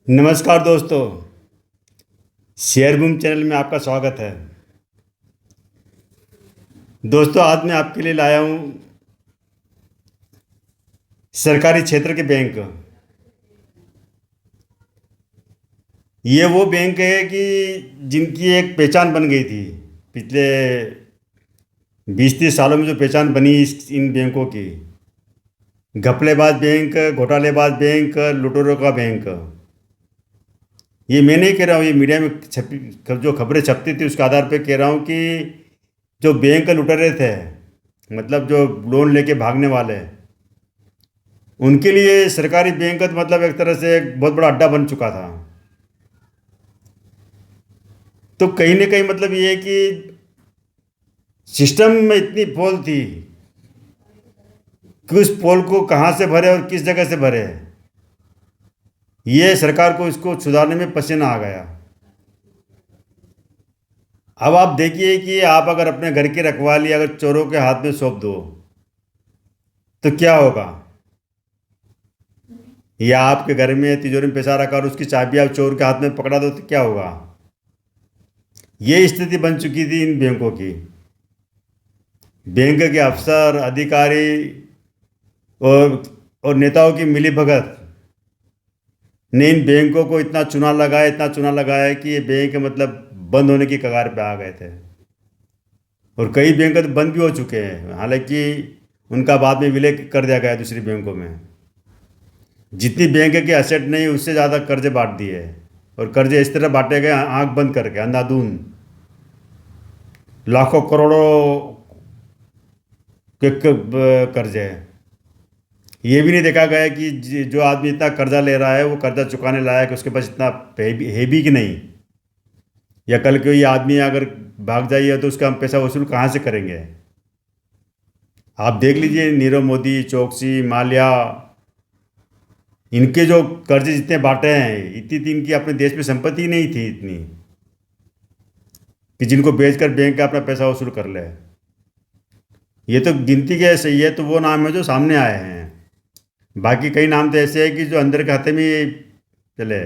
नमस्कार दोस्तों। Share boom channel में आपका स्वागत है। दोस्तों, आज मैं आपके लिए लाया हूँ सरकारी क्षेत्र के बैंक। ये वो बैंक है कि जिनकी एक पहचान बन गई थी पिछले 20-30 सालों में। जो पहचान बनी इन बैंकों की, घपलेबाज बैंक, घोटालेबाज बैंक, लुटेरों का बैंक। ये मैं नहीं कह रहा हूँ, ये मीडिया में जो खबरें छपती थी उसके आधार पर कह रहा हूँ कि जो बैंक लुटेरे थे, मतलब जो लोन लेके भागने वाले, उनके लिए सरकारी बैंक तो मतलब एक तरह से एक बहुत बड़ा अड्डा बन चुका था। तो कहीं ना कहीं मतलब ये है कि सिस्टम में इतनी पोल थी कि उस पोल को कहाँ से भरे और किस जगह से भरे, ये सरकार को इसको सुधारने में पसीना आ गया। अब आप देखिए कि आप अगर अपने घर की रखवाली अगर चोरों के हाथ में सौंप दो तो क्या होगा, या आपके घर में तिजोरी में पैसा रखा और उसकी चाबी आप चोर के हाथ में पकड़ा दो तो क्या होगा। ये स्थिति बन चुकी थी इन बैंकों की। बैंक के अफसर, अधिकारी और नेताओं की मिलीभगत ने इन बैंकों को इतना चूना लगाया कि ये बैंक मतलब बंद होने की कगार पे आ गए थे। और कई बैंक तो बंद भी हो चुके हैं, हालांकि उनका बाद में विलय कर दिया गया दूसरी बैंकों में। जितनी बैंक के एसेट नहीं, उससे ज़्यादा कर्जे बांट दिए। और कर्जे इस तरह बांटे गए आंख बंद करके, अंधाधुंध, लाखों करोड़ों के कर्जे हैं। ये भी नहीं देखा गया कि जो आदमी इतना कर्जा ले रहा है वो कर्जा चुकाने लायक उसके पास इतना है भी कि नहीं, या कल कोई आदमी अगर भाग जाइए तो उसका हम पैसा वसूल कहाँ से करेंगे। आप देख लीजिए, नीरव मोदी, चौकसी, माल्या, इनके जो कर्जे जितने बांटे हैं, इतनी थी इनकी अपने देश में संपत्ति नहीं थी इतनी कि जिनको बेचकर बैंक का अपना पैसा वसूल कर ले। ये तो गिनती के सही है तो वो नाम है जो सामने आए हैं। बाकी कई नाम तो ऐसे हैं कि जो अंदर के खाते में ही चले।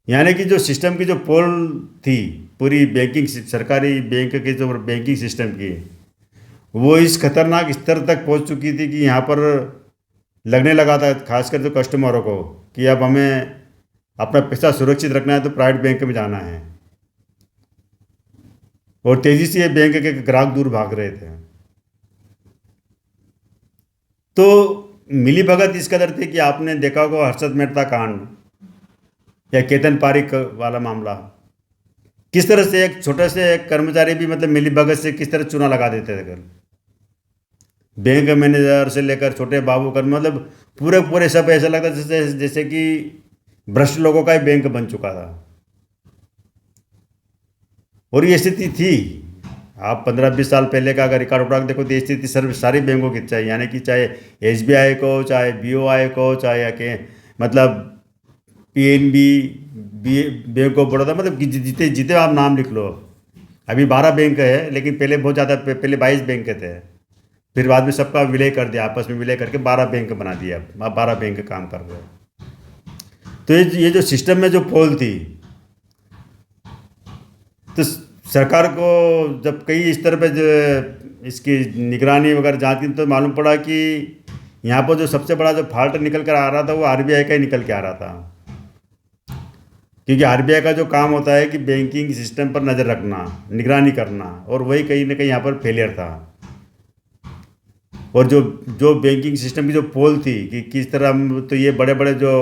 यानी कि जो सिस्टम की जो पोल थी पूरी बैंकिंग सरकारी बैंक के जो बैंकिंग सिस्टम की, वो इस खतरनाक स्तर तक पहुंच चुकी थी कि यहाँ पर लगने लगा था खासकर जो कस्टमरों को कि अब हमें अपना पैसा सुरक्षित रखना है तो प्राइवेट बैंक में जाना है। और तेज़ी से ये बैंक के ग्राहक दूर भाग रहे थे। तो मिली भगत इस कदर थी कि आपने देखा होगा हर्षद मेहता कांड या केतन पारिक वाला मामला। किस तरह से एक छोटे से एक कर्मचारी भी मतलब मिली भगत से किस तरह चूना लगा देते थे कर, बैंक मैनेजर से लेकर छोटे बाबू कर, मतलब पूरे पूरे सब ऐसा लगता जैसे जैसे कि भ्रष्ट लोगों का ही बैंक बन चुका था। और ये स्थिति थी। आप 15-20 साल पहले का अगर रिकॉर्ड उठा के देखो तो ये स्थिति सारी बैंकों की चाहिए, यानी कि चाहे एसबीआई को, चाहे बीओआई को, चाहे या के मतलब पीएनबी, बैंक ऑफ बड़ौदा, मतलब कि जितने जितने आप नाम लिख लो। अभी 12 बैंक है, लेकिन पहले बहुत ज़्यादा, पहले 22 बैंक थे। फिर बाद में सबका विलय कर दिया, आपस में विलय करके 12 बैंक बना दिया। अब 12 बैंक काम कर रहे हैं। तो ये जो सिस्टम में जो पोल थी, तो सरकार को जब कई स्तर पे जो इसकी निगरानी वगैरह जांच की तो मालूम पड़ा कि यहाँ पर जो सबसे बड़ा जो फॉल्ट निकल कर आ रहा था वो आरबीआई का ही निकल के आ रहा था। क्योंकि आरबीआई का जो काम होता है कि बैंकिंग सिस्टम पर नज़र रखना, निगरानी करना, और वही कहीं ना कहीं यहाँ पर फेलियर था। और जो जो बैंकिंग सिस्टम की जो पोल थी कि किस तरह तो ये बड़े बड़े जो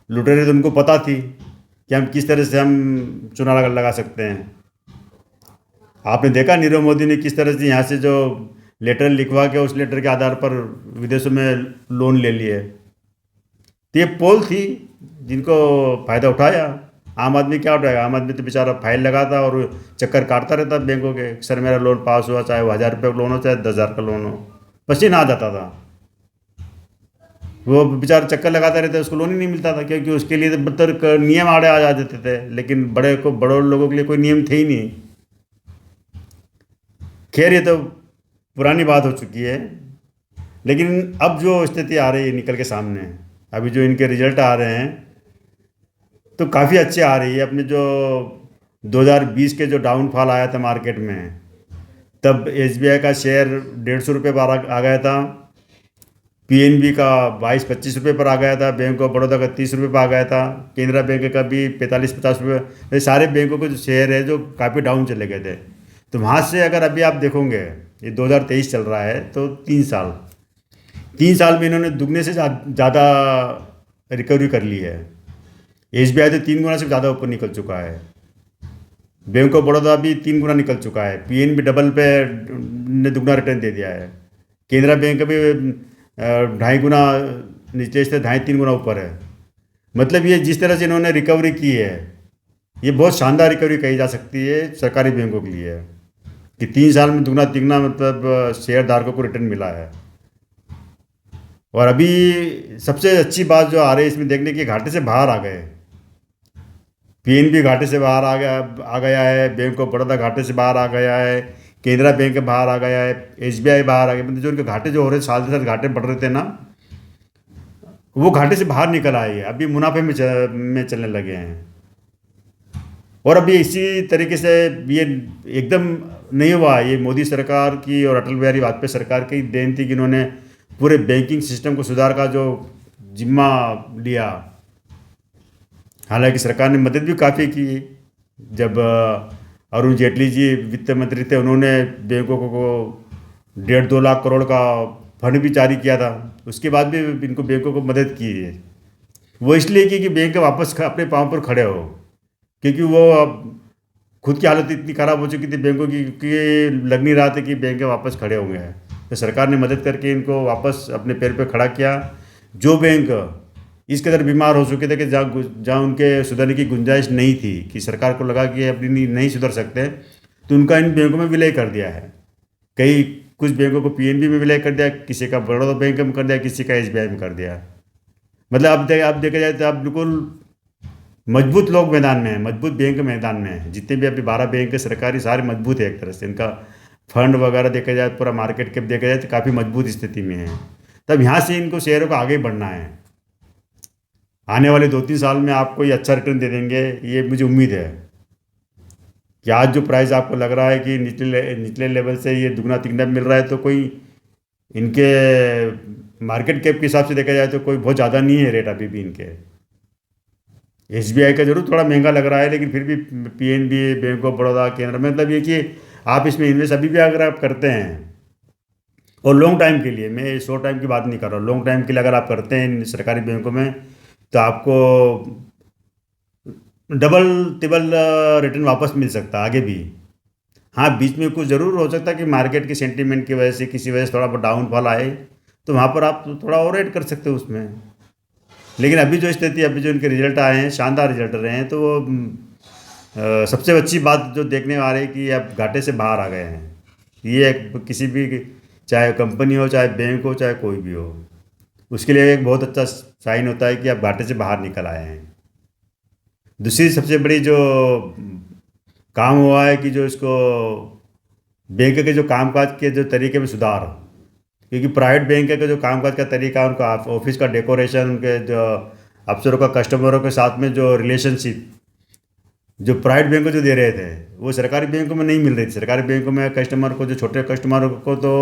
लुटेरे थे उनको पता थी कि हम किस तरह से हम चुनाव लगा सकते हैं। आपने देखा नीरव मोदी ने किस तरह से यहाँ से जो लेटर लिखवा के उस लेटर के आधार पर विदेशों में लोन ले लिए। तो ये पोल थी जिनको फ़ायदा उठाया। आम आदमी क्या उठाएगा, आम आदमी तो बेचारा फाइल लगाता और चक्कर काटता रहता बैंकों के, सर मेरा लोन पास हुआ, चाहे वो 1000 रुपये का लोन हो चाहे 10,000 का लोन हो, पसीना आ जाता था। वो बेचारा चक्कर लगाता रहता, उसको लोन ही नहीं मिलता था क्योंकि उसके लिए तो बदतर नियम आड़े आ जाते थे। लेकिन बड़े लोगों के लिए कोई नियम थे ही नहीं। खैर, ये तो पुरानी बात हो चुकी है। लेकिन अब जो स्थिति आ रही है निकल के सामने, अभी जो इनके रिजल्ट आ रहे हैं तो काफ़ी अच्छे आ रही है। अपने जो 2020 के जो डाउनफॉल आया था मार्केट में, तब एसबीआई का शेयर 150 रुपये पर आ गया था, पीएनबी का 22-25 रुपये पर आ गया था, बैंक ऑफ बड़ौदा का 30 रुपये पर आ गया था, केनरा बैंक का भी 45-50 रुपये। ये सारे बैंकों के जो शेयर है जो काफ़ी डाउन चले गए थे। तो वहाँ से अगर अभी आप देखोगे, ये 2023 चल रहा है, तो 3 साल में इन्होंने दुगने से ज़्यादा रिकवरी कर ली है। एसबीआई तो 3 गुना से ज़्यादा ऊपर निकल चुका है, बैंक ऑफ बड़ौदा भी 3 गुना निकल चुका है, पीएनबी डबल पे ने दुगना रिटर्न दे दिया है, केनरा बैंक भी 2.5 गुना नीचे से 2.5-3 गुना ऊपर है। मतलब ये जिस तरह से इन्होंने रिकवरी की है, ये बहुत शानदार रिकवरी कही जा सकती है सरकारी बैंकों के लिए, कि 3 साल में दुगना तिगना मतलब शेयर धारकों को रिटर्न मिला है। और अभी सबसे अच्छी बात जो आ रही है इसमें देखने की, घाटे से बाहर आ गए। पीएनबी घाटे से बाहर आ गया है, बैंक ऑफ बड़ौदा घाटे से बाहर आ गया है, केनरा बैंक बाहर आ गया है, एसबीआई बाहर आ गया। मतलब जो उनके घाटे जो हो रहे साल के साथ घाटे बढ़ रहे थे ना, वो घाटे से बाहर निकल आए हैं, अभी मुनाफे में चलने लगे हैं। और अभी इसी तरीके से ये एकदम नहीं हुआ, ये मोदी सरकार की और अटल बिहारी वाजपेयी सरकार की देन थी कि इन्होंने पूरे बैंकिंग सिस्टम को सुधार का जो जिम्मा लिया। हालांकि सरकार ने मदद भी काफ़ी की। जब अरुण जेटली जी वित्त मंत्री थे, उन्होंने बैंकों को 1.5-2 लाख करोड़ का फंड भी जारी किया था, उसके बाद भी इनको बैंकों को मदद की है। वो इसलिए की कि बैंक वापस अपने पाँव पर खड़े हो, क्योंकि वो अब खुद की हालत इतनी ख़राब हो चुकी थी बैंकों की कि लग नहीं रहा था कि बैंक वापस खड़े होंगे। तो सरकार ने मदद करके इनको वापस अपने पैर पे खड़ा किया। जो बैंक इस कदर बीमार हो चुके थे कि जहाँ उनके सुधरने की गुंजाइश नहीं थी, कि सरकार को लगा कि अपनी नहीं सुधर सकते, तो उनका इन बैंकों में विलय कर दिया है। कई कुछ बैंकों को पीएनबी में विलय कर दिया, किसी का बड़ौदा बैंक में कर दिया, किसी का एसबीआई में कर दिया। मतलब अब देखा जाए तो अब बिल्कुल मजबूत लोग मैदान में हैं, मजबूत बैंक मैदान में हैं। जितने भी अभी 12 बैंक सरकारी, सारे मजबूत है एक तरह से। इनका फंड वगैरह देखा जाए, पूरा मार्केट कैप देखा जाए तो काफ़ी मजबूत स्थिति में है। तब यहाँ से इनको शेयरों को आगे बढ़ना है। आने वाले 2-3 साल में आपको ये अच्छा रिटर्न दे देंगे, ये मुझे उम्मीद है। कि आज जो प्राइस आपको लग रहा है कि निचले लेवल से ये दुगना तिगना मिल रहा है, तो कोई इनके मार्केट कैप के हिसाब से देखा जाए तो कोई बहुत ज़्यादा नहीं है रेट अभी भी इनके। एसबीआई का जरूर थोड़ा महंगा लग रहा है, लेकिन फिर भी PNB, bank of Baroda, Canara, मतलब ये कि आप इसमें इन्वेस्ट अभी भी अगर आप करते हैं, और लॉन्ग टाइम के लिए, मैं शॉर्ट टाइम की बात नहीं कर रहा हूँ, लॉन्ग टाइम के लिए अगर आप करते हैं इन सरकारी बैंकों में, तो आपको डबल टिबल रिटर्न वापस मिल सकता है आगे भी। हाँ, बीच में कुछ ज़रूर हो सकता है कि मार्केट के सेंटीमेंट की वजह से, किसी वजह से थोड़ा बहुत डाउनफॉल आए, तो वहाँ पर आप थोड़ा और ऐड कर सकते हो उसमें। लेकिन अभी जो स्थिति, अभी जो इनके रिजल्ट आए हैं, शानदार रिजल्ट रहे हैं, तो वो सबसे अच्छी बात जो देखने में आ रही है कि अब घाटे से बाहर आ गए हैं। ये किसी भी, चाहे कंपनी हो, चाहे बैंक हो, चाहे कोई भी हो, उसके लिए एक बहुत अच्छा साइन होता है कि आप घाटे से बाहर निकल आए हैं। दूसरी सबसे बड़ी जो काम हुआ है कि जो इसको बैंक के जो कामकाज के जो तरीके में सुधार, क्योंकि प्राइवेट बैंक के जो कामकाज का तरीका, उनका ऑफिस का डेकोरेशन, उनके जो अफसरों का कस्टमरों के साथ में जो रिलेशनशिप, जो प्राइवेट बैंक को जो दे रहे थे, वो सरकारी बैंकों में नहीं मिल रही थी। सरकारी बैंकों में कस्टमर को, जो छोटे कस्टमरों को तो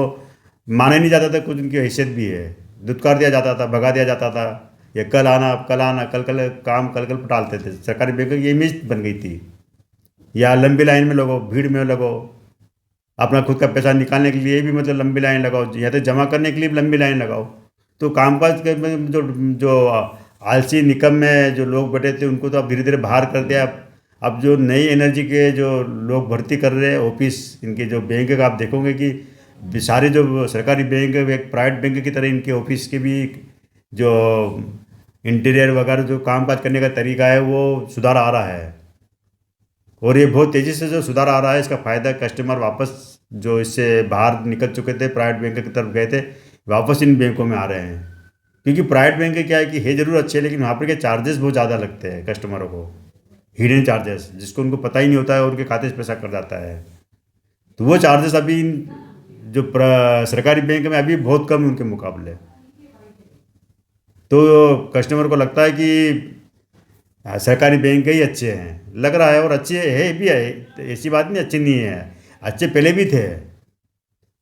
माना ही नहीं जाता था, कुछ उनकी हैसियत भी है, धुतकार दिया जाता था, भगा दिया जाता था, ये कल आना, कल आना, कल कल काम, कल कल टालते थे। सरकारी बैंकों की इमेज बन गई थी, या लंबी लाइन में लगो, भीड़ में लगो, अपना खुद का पैसा निकालने के लिए भी मतलब लंबी लाइन लगाओ, या तो जमा करने के लिए भी लंबी लाइन लगाओ। तो कामकाज के में जो जो आलसी निकम में जो लोग बैठे थे, उनको तो अब धीरे धीरे बाहर कर दिया। अब जो नई एनर्जी के जो लोग भर्ती कर रहे हैं ऑफिस, इनके जो बैंक का आप देखोगे कि सारे जो सरकारी बैंक, एक प्राइवेट बैंक की तरह इनके ऑफिस के भी जो इंटीरियर वगैरह, जो कामकाज करने का तरीका है, वो सुधार आ रहा है। और ये बहुत तेज़ी से जो सुधार आ रहा है, इसका फ़ायदा कस्टमर वापस जो इससे बाहर निकल चुके थे, प्राइवेट बैंक की तरफ गए थे, वापस इन बैंकों में आ रहे हैं। क्योंकि प्राइवेट बैंक क्या है कि है ज़रूर अच्छे, लेकिन वहाँ पर के चार्जेस बहुत ज़्यादा लगते हैं कस्टमरों को, हिडन चार्जेस, जिसको उनको पता ही नहीं होता है और उनके खाते से पैसा कट जाता है। तो वो चार्जेस अभी जो सरकारी बैंक में अभी बहुत कम है उनके मुकाबले। तो कस्टमर को लगता है कि सरकारी बैंक ही अच्छे हैं, लग रहा है, और अच्छे है भी है, तो ऐसी बात नहीं अच्छे नहीं है, अच्छे पहले भी थे।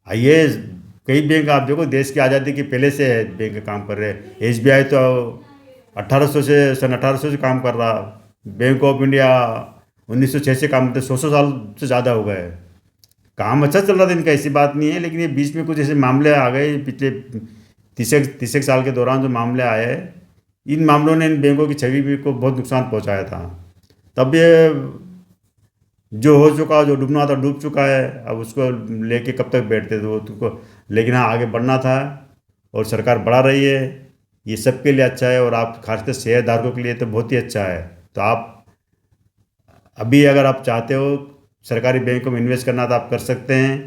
ये कई बैंक आप देखो देश की आज़ादी के पहले से है बैंक काम कर रहे हैं। एसबीआई तो 1800 से सन 1800 से काम कर रहा। बैंक ऑफ इंडिया 1906 से काम करते, 100 साल से ज़्यादा हो गए। काम अच्छा चल रहा था इनका, ऐसी बात नहीं है, लेकिन ये बीच में कुछ ऐसे मामले आ गए पिछले 30 साल के दौरान जो मामले आए, इन मामलों ने इन बैंकों की छवि भी को बहुत नुकसान पहुंचाया था। तब ये जो हो चुका, जो डूबना था डूब चुका है, अब उसको लेके कब तक बैठते थे वो तुमको, लेकिन हाँ आगे बढ़ना था और सरकार बढ़ा रही है। ये सबके लिए अच्छा है, और आप खासकर शेयर धारकों के लिए तो बहुत ही अच्छा है। तो आप अभी अगर आप चाहते हो सरकारी बैंकों में इन्वेस्ट करना तो आप कर सकते हैं।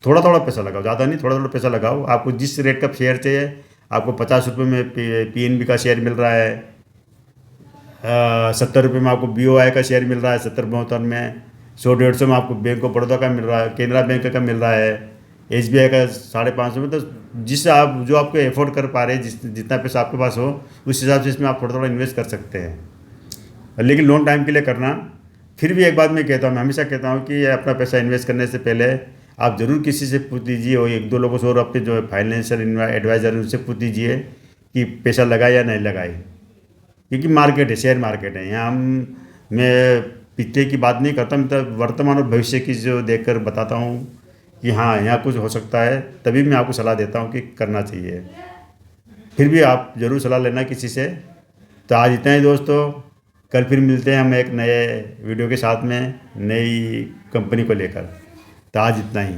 थोड़ा थोड़ा पैसा लगाओ, ज़्यादा नहीं, थोड़ा थोड़ा पैसा लगाओ। आपको जिस रेट का शेयर चाहिए, आपको 50 रुपये में पीएनबी का शेयर मिल रहा है, 70 रुपये में आपको बीओआई का शेयर मिल रहा है, 70-72 में, 100-150 में आपको बैंक ऑफ बड़ौदा का मिल रहा है, केनरा बैंक का मिल रहा है, एसबीआई का 550 में। तो जिस आप जो आपको एफोर्ड कर पा रहे हैं, जितना पैसा आपके पास हो, उस हिसाब से इसमें आप थोड़ा थोड़ा इन्वेस्ट कर सकते हैं, लेकिन लॉन्ग टाइम के लिए करना। फिर भी एक बात मैं कहता हूँ, मैं हमेशा कहता हूँ कि अपना पैसा इन्वेस्ट करने से पहले आप ज़रूर किसी से पूछ लीजिए, और 1-2 लोगों से, और अपने जो फाइनेंशियल एडवाइज़र उनसे पूछ लीजिए कि पैसा लगाए या नहीं लगाए। क्योंकि मार्केट है, शेयर मार्केट है, यहाँ मैं पिछले की बात नहीं करता, मैं तो वर्तमान और भविष्य की जो देखकर बताता हूँ कि हाँ यहाँ कुछ हो सकता है, तभी मैं आपको सलाह देता हूँ कि करना चाहिए। फिर भी आप ज़रूर सलाह लेना किसी से। तो आज इतना ही दोस्तों, कल फिर मिलते हैं हम एक नए वीडियो के साथ में, नई कंपनी को लेकर। तो आज इतना ही।